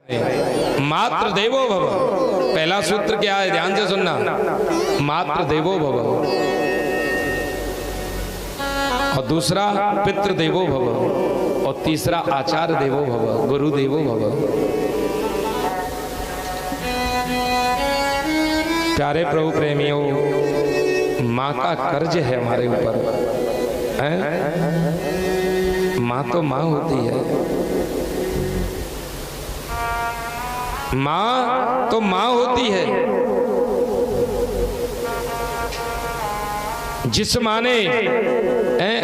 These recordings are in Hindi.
मातृ देवो भव। पहला सूत्र क्या है, ध्यान से सुनना। मातृ देवो भव और दूसरा पितृ देवो भव और तीसरा आचार्य देवो भव, गुरु देवो भव। प्यारे प्रभु प्रेमियों, माँ का कर्ज है हमारे ऊपर। माँ तो माँ होती है, माँ तो माँ होती है। जिस माँ ने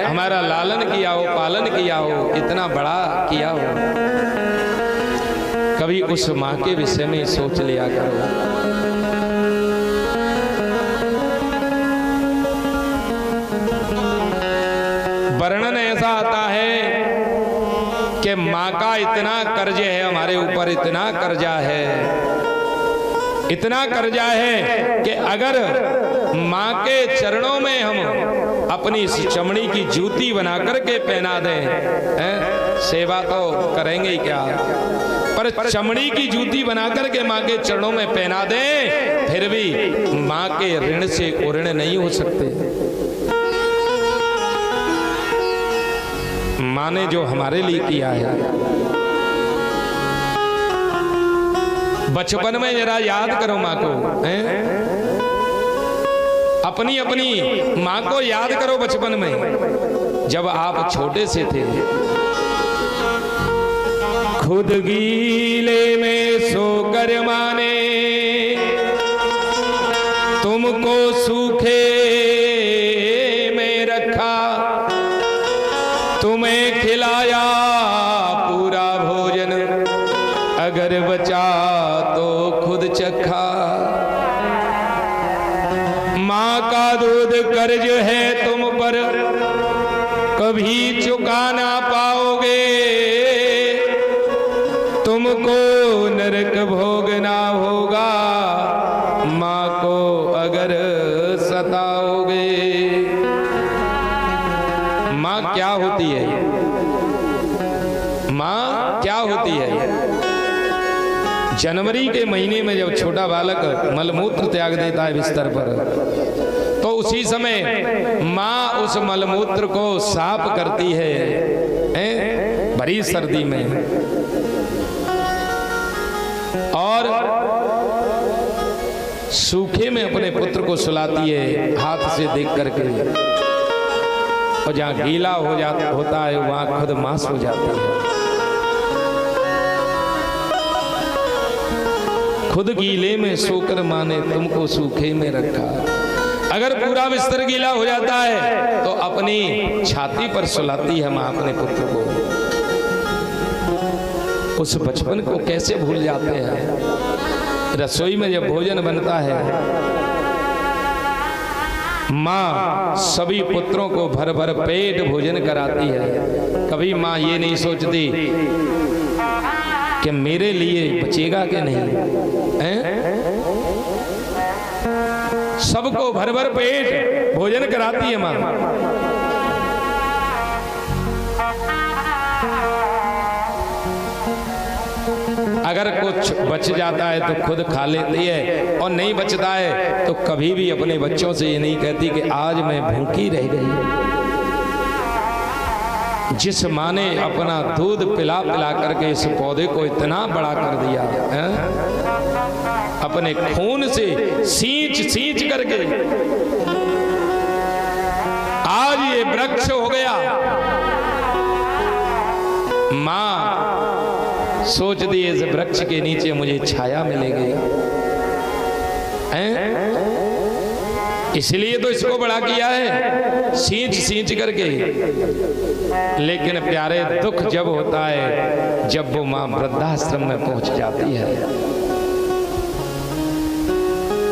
हमारा लालन किया हो, पालन किया हो, इतना बड़ा किया हो, कभी उस माँ के विषय में सोच लिया करो। वर्णन ऐसा आता है कि माँ का इतना कर्ज है हमारे ऊपर, इतना कर्जा है, इतना कर्जा है कि अगर माँ के चरणों में हम अपनी इस चमड़ी की जूती बना करके पहना दें, सेवा तो करेंगे ही क्या, पर चमड़ी की जूती बना करके माँ के चरणों में पहना दें, फिर भी माँ के ऋण से उऋण नहीं हो सकते। माँ ने जो हमारे लिए किया है, बचपन में जरा याद करो माँ को, अपनी अपनी माँ को याद करो बचपन में, जब आप छोटे से थे। खुद गीले में सोकर माँ ने तुमको सूखे में रखा, तुम्हें खिलाया पूरा भोजन, अगर बचा तो खुद चखा। माँ का दूध कर्ज है तुम पर, कभी चुका ना पाओगे, तुमको नरक भोगना होगा, माँ को अगर सताओगे। माँ क्या होती है? माँ क्या होती है? जनवरी के महीने में जब छोटा बालक मलमूत्र त्याग देता है बिस्तर पर, तो उसी समय माँ उस मलमूत्र को साफ करती है भरी सर्दी में, और सूखे में अपने पुत्र को सुलाती है हाथ से देख करके, और जहाँ गीला होता है वहाँ खुद मांस हो जाती है। खुद गीले में सोकर माँ ने तुमको सूखे में रखा। अगर पूरा बिस्तर गीला हो जाता है तो अपनी छाती पर सुलाती है माँ अपने पुत्र को। उस बचपन को कैसे भूल जाते हैं। रसोई में जब भोजन बनता है, माँ सभी पुत्रों को भर भर पेट भोजन कराती है। कभी माँ ये नहीं सोचती कि मेरे लिए बचेगा कि नहीं, सबको भर भर पेट भोजन कराती है माँ। अगर कुछ बच जाता है तो खुद खा लेती है, और नहीं बचता है तो कभी भी अपने बच्चों से ये नहीं कहती कि आज मैं भूखी रह गई। जिस माँ ने अपना दूध पिला पिला करके इस पौधे को इतना बड़ा कर दिया है, अपने खून से सींच सींच करके आज ये वृक्ष हो गया। माँ सोचती है इस वृक्ष के नीचे मुझे छाया मिलेगी, इसलिए तो इसको बड़ा किया है सींच सींच करके। लेकिन प्यारे, दुख जब होता है जब वो माँ वृद्धाश्रम में पहुंच जाती है।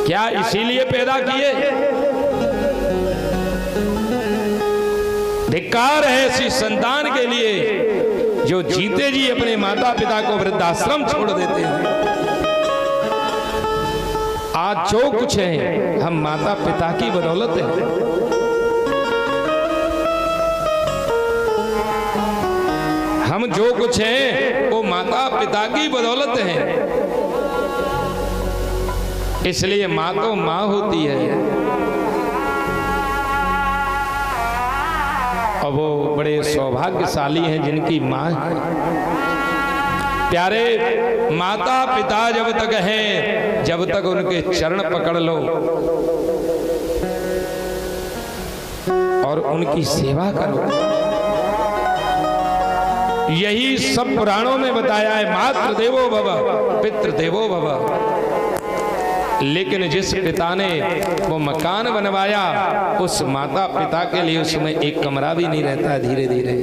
क्या इसीलिए पैदा किए? धिक्कार है ऐसी संतान के लिए जो जीते जी अपने माता पिता को वृद्धाश्रम छोड़ देते हैं। आज जो कुछ है हम माता पिता की बदौलत है। हम जो कुछ हैं वो माता पिता की बदौलत है। इसलिए माँ तो माँ होती है। और वो बड़े सौभाग्यशाली हैं जिनकी माँ है। प्यारे, माता पिता जब तक हैं, जब तक उनके चरण पकड़ लो और उनकी सेवा करो। यही सब पुराणों में बताया है, मातृ देवो भव पितृ देवो भव। लेकिन जिस पिता ने वो मकान बनवाया, उस माता पिता के लिए उसमें एक कमरा भी नहीं रहता धीरे धीरे।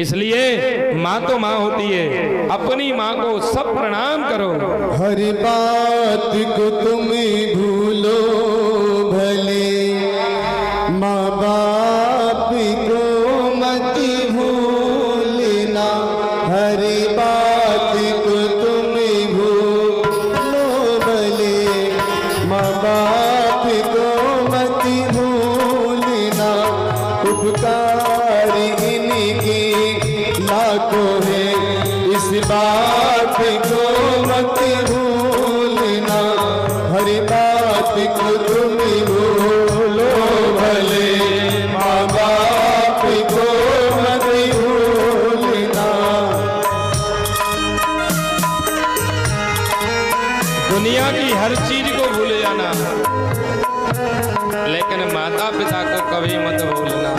इसलिए माँ तो माँ होती है। अपनी माँ को सब प्रणाम करो। हर बात को तुम भूलो भले, माँ बाप को मत भूलना। हर बात को तुम भूलो भले, माँ बाप को मत भूलना। उपकार इनके लाखों है, इस बात को मत भूलना। हर बात को तुम भूलो भले, माँ बाप को मत भूलना। दुनिया की हर चीज को भूल जाना, लेकिन माता पिता को कभी मत भूलना।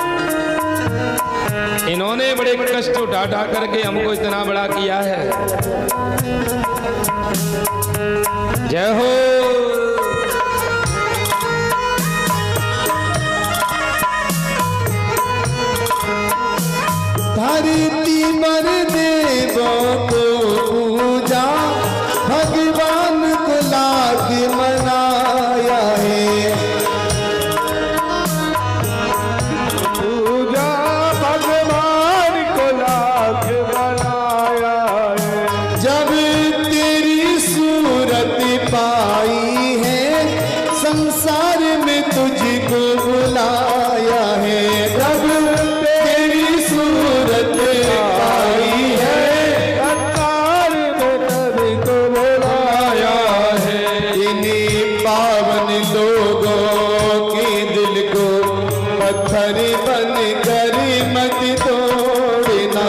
इन्होंने बड़े कष्ट उठा उठा करके हमको इतना बड़ा किया है। जय हो। धरती पर देवों को पूजा, भगवान को लाख मनाया है। पूजा भगवान को लाख मनाया है। जब तेरी सूरत पाई है, संसार में तुझको बुलाया है। जब तेरी सूरत पाई है, संसार में तुझको बुलाया है। इन्हीं पावन लोगों के दिल को पत्थर बन कर मत तोड़ना।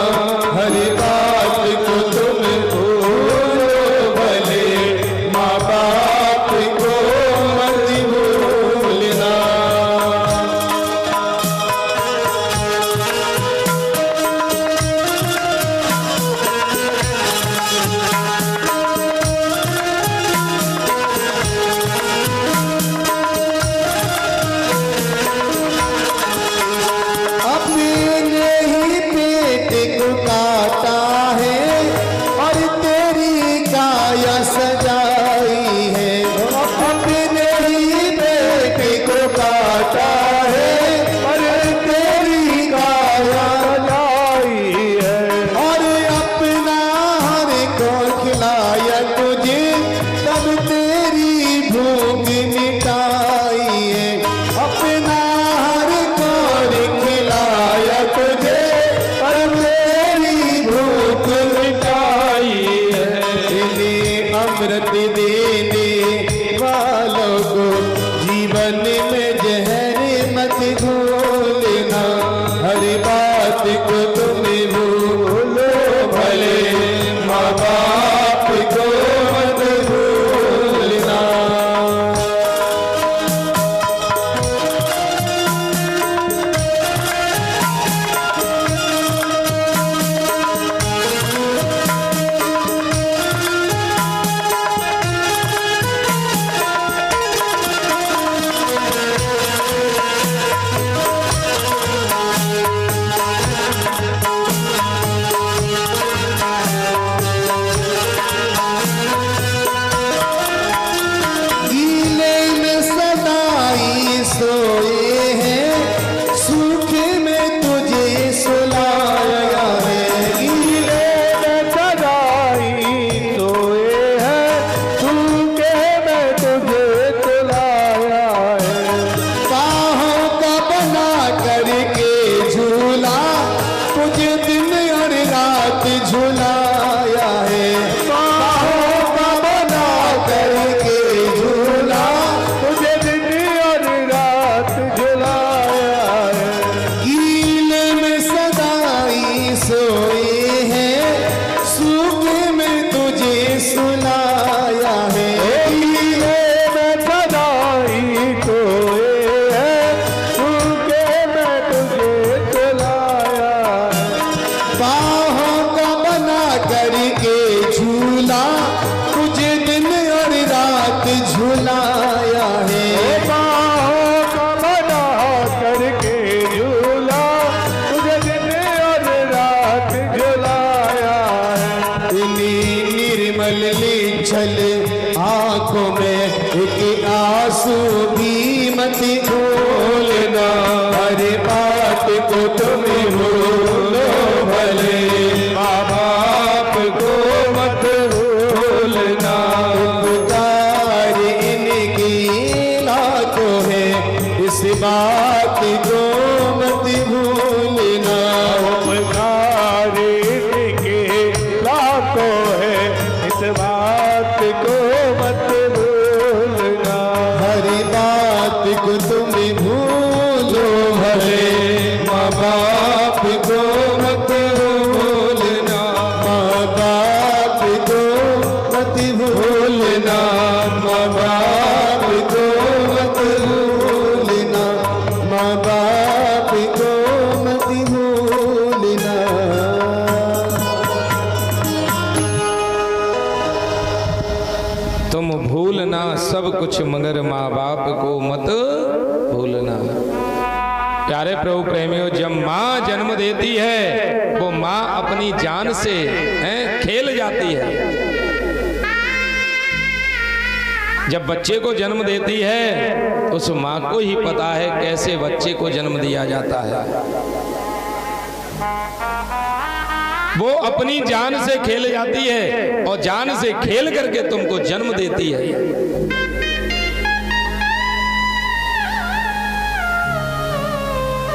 हर बात को तुम भूलो भले, माँ बाप को मत भूलना। अपने ही पेट को काटा है और तेरी काया सजाई है। अपने ही पेट को काटा है और तेरी काया सजाई है। और अपना हर को खिलाया तुझे, तब तेरी भूख मिटाई है। अपना हर को खिलाया तुझे, और तेरी भूख मिटाई है। इन्हें अमृत देने वालों को जीवन में जहर मत घोलना। हर बात को तुम भूलो भले, माँ बाप को मत भूलना। केवल निश्चल आंखों में एक आंसू भी मत खोलना, हर बात को तुम भूलो भले, माँ बाप को मत भूलना। उपकार इनकी लाखों है, इस बात को मत भूलना। उपकार इनके लाखों है, इस बात को मत भूलना। हर बात को तुम भूलो भले, माँ बाप को मत भूलना, माँ बाप को मत भूलना, माँ बाप को मत भूलना, माँ बाप को मत भूलना। तुम भूलना सब कुछ मगर माँ बाप को मत भूलना। प्यारे प्रभु प्रेमियों, जब माँ जन्म देती है वो माँ अपनी जान से खेल जाती है। जब बच्चे को जन्म देती है उस माँ को ही पता है कैसे बच्चे को जन्म दिया जाता है। वो अपनी जान से खेल जाती है और जान से खेल करके तुमको जन्म देती है।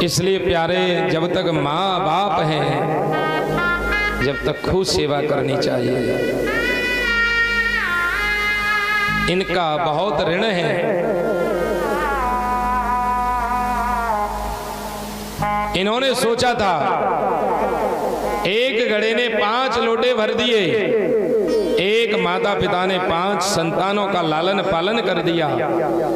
इसलिए प्यारे, जब तक माँ बाप हैं जब तक खूब सेवा करनी चाहिए। इनका बहुत ऋण है। इन्होंने सोचा था, एक घड़े ने 5 लोटे भर दिए, एक माता पिता ने 5 संतानों का लालन पालन कर दिया,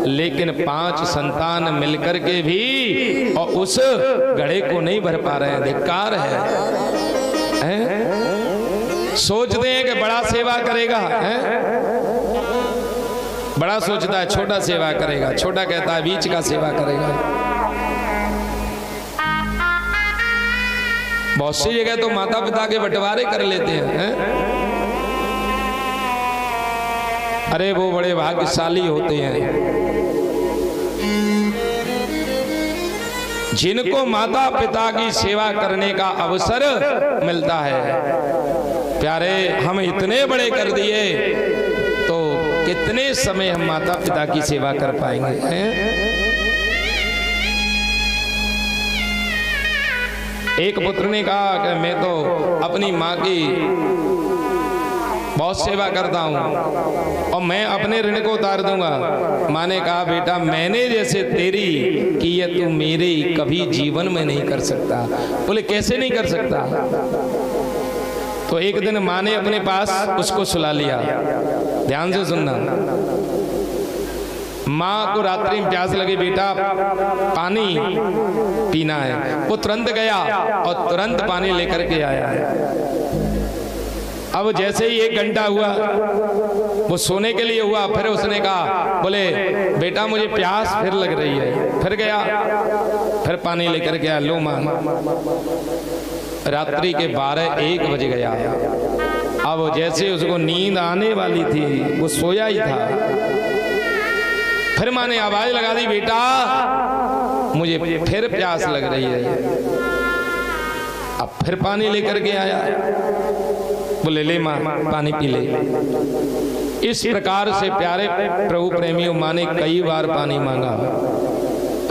लेकिन 5 संतान मिलकर के भी और उस घड़े को नहीं भर पा रहे हैं। धिक्कार है। सोचते हैं कि बड़ा सेवा करेगा, बड़ा सोचता है छोटा सेवा करेगा, छोटा कहता है बीच का सेवा करेगा। बहुत सी जगह तो माता पिता के बंटवारे कर लेते हैं। अरे वो बड़े भाग्यशाली होते हैं जिनको माता पिता की सेवा करने का अवसर मिलता है। प्यारे, हम इतने बड़े कर दिए तो कितने समय हम माता पिता की सेवा कर पाएंगे? एक पुत्र ने कहा कि मैं तो अपनी माँ की बहुत सेवा करता हूँ और मैं अपने ऋण को उतार दूंगा। माँ ने कहा, बेटा मैंने जैसे तेरी की है तू मेरे कभी जीवन में नहीं कर सकता। बोले कैसे नहीं कर सकता? तो एक दिन माँ ने अपने पास उसको सुला लिया। ध्यान से सुनना। माँ को रात्रि में प्यास लगी, बेटा पानी पीना है। वो तुरंत गया और तुरंत पानी लेकर के आया। अब जैसे ही 1 घंटा हुआ, वो सोने के लिए हुआ, फिर उसने कहा, बोले बेटा मुझे प्यास फिर लग रही है। फिर गया, फिर पानी लेकर के आया। लो माँ। रात्रि के 12-1 बज गया। अब जैसे उसको नींद आने वाली थी, वो सोया ही था। फिर माँ ने आवाज लगा दी, बेटा मुझे फिर प्यास लग रही है। अब फिर पानी लेकर के आया। बोले ले माँ पानी पी ले। इस प्रकार से प्यारे प्रभु प्रेमियों, माँ ने कई बार पानी मांगा।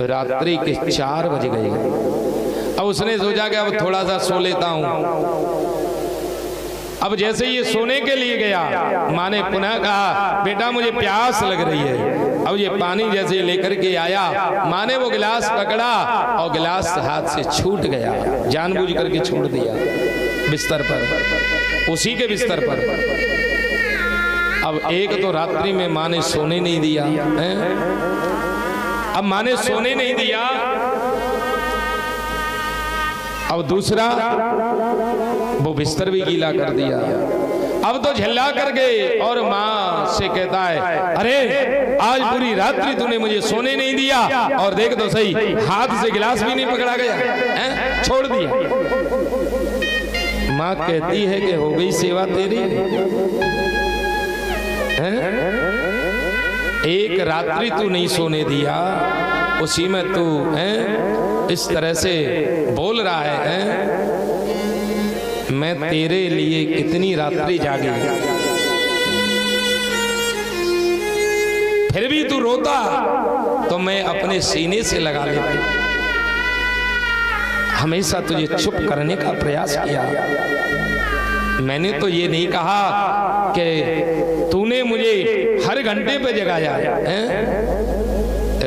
रात्रि के 4 बज गए। अब उसने सोचा कि अब थोड़ा सा सो लेता हूँ। अब जैसे ये सोने के लिए गया, माँ ने पुनः कहा, बेटा मुझे प्यास लग रही है। अब ये पानी जैसे लेकर के आया, माँ ने वो गिलास पकड़ा और गिलास हाथ से छूट गया। जानबूझ करके छोड़ दिया बिस्तर पर, उसी के बिस्तर पर। अब एक तो रात्रि में माँ ने सोने नहीं दिया है? अब माँ ने सोने नहीं दिया। अब दूसरा, वो बिस्तर भी गीला कर दिया। अब तो झल्ला कर गए और माँ से कहता है, अरे आज पूरी रात्रि तूने मुझे सोने नहीं दिया और देख तो सही, हाथ से गिलास भी नहीं पकड़ा गया है? छोड़ दिया। माँ कहती है कि हो गई सेवा तेरी। एक रात्रि तू नहीं सोने दिया, उसी में तू इस तरह से बोल रहा है, मैं तेरे लिए कितनी रात्रि जागी, फिर भी तू रोता तो मैं अपने सीने से लगा लेती। हमेशा तुझे चुप करने का प्रयास किया। मैंने तो ये नहीं कहा कि तूने मुझे हर घंटे पे जगाया है।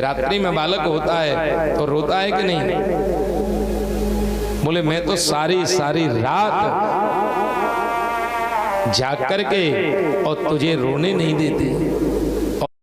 रात्रि में बालक होता है तो रोता है कि नहीं? बोले मैं तो सारी सारी रात जाग करके और तुझे रोने नहीं देती।